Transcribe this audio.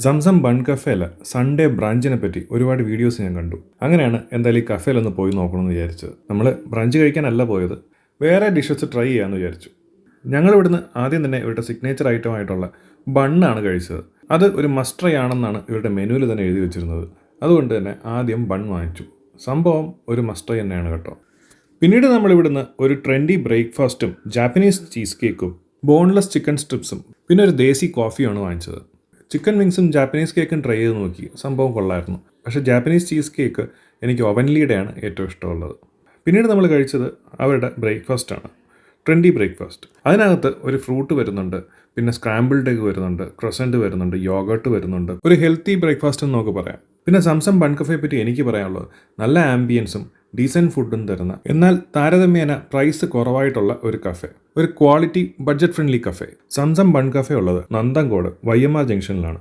Zamzam bun കഫേയിൽ Sunday ബ്രഞ്ചിനെ പറ്റി ഒരുപാട് videos ഞാൻ കണ്ടു. അങ്ങനെയാണ് എന്തായാലും ഈ കഫേയിലൊന്ന് പോയി നോക്കണമെന്ന് വിചാരിച്ചത്. നമ്മൾ ബ്രഞ്ച് കഴിക്കാനല്ല പോയത്, വേറെ ഡിഷസ് ട്രൈ ചെയ്യാമെന്ന് വിചാരിച്ചു. ഞങ്ങൾ ഇവിടുന്ന് ആദ്യം തന്നെ ഇവരുടെ സിഗ്നേച്ചർ ഐറ്റം ആയിട്ടുള്ള ബണ്ണാണ് കഴിച്ചത്. അത് ഒരു മസ്റ്റ് ട്രൈ ആണെന്നാണ് ഇവരുടെ മെനുവിൽ തന്നെ എഴുതി വെച്ചിരുന്നത്. അതുകൊണ്ട് തന്നെ ആദ്യം ബൺ വാങ്ങിച്ചു. സംഭവം ഒരു മസ്റ്റ് ട്രൈ തന്നെയാണ് കേട്ടോ. പിന്നീട് നമ്മൾ ഇവിടുന്ന് ഒരു ട്രെൻഡി ബ്രേക്ക്ഫാസ്റ്റും ജാപ്പനീസ് ചീസ് കേക്കും ബോൺലെസ് ചിക്കൻ സ്ട്രിപ്സും പിന്നെ ഒരു ദേശി കോഫിയാണ് വാങ്ങിച്ചത്. ചിക്കൻ വിങ്സും ജാപ്പനീസ് കേക്കും ട്രൈ ചെയ്ത് നോക്കി, സംഭവം കൊള്ളായിരുന്നു. പക്ഷേ ജാപ്പനീസ് ചീസ് കേക്ക് എനിക്ക് ഓവൻലിയുടെയാണ് ഏറ്റവും ഇഷ്ടമുള്ളത്. പിന്നീട് നമ്മൾ കഴിച്ചത് അവരുടെ ബ്രേക്ക്ഫാസ്റ്റാണ്, ട്രെൻഡി ബ്രേക്ക്ഫാസ്റ്റ്. അതിനകത്ത് ഒരു ഫ്രൂട്ട് വരുന്നുണ്ട്, പിന്നെ സ്ക്രാമ്പിൾഡ് എഗ് വരുന്നുണ്ട്, ക്രൊസൻറ്റ് വരുന്നുണ്ട്, യോഗർട്ട് വരുന്നുണ്ട്. ഒരു ഹെൽത്തി ബ്രേക്ക്ഫാസ്റ്റ് എന്ന് നമുക്ക് പറയാം. പിന്നെ സംസം ബൺ കഫേയെ പറ്റി എനിക്ക് പറയാനുള്ളത്, നല്ല ആംബിയൻസും ഡീസൻറ്റ് ഫുഡും തരുന്ന, എന്നാൽ താരതമ്യേന പ്രൈസ് കുറവായിട്ടുള്ള ഒരു കഫേ, ഒരു quality budget friendly cafe. Zamzam bun cafe ഉള്ളത് നന്തൻകോട് YMR ജംഗ്ഷനിലാണ്.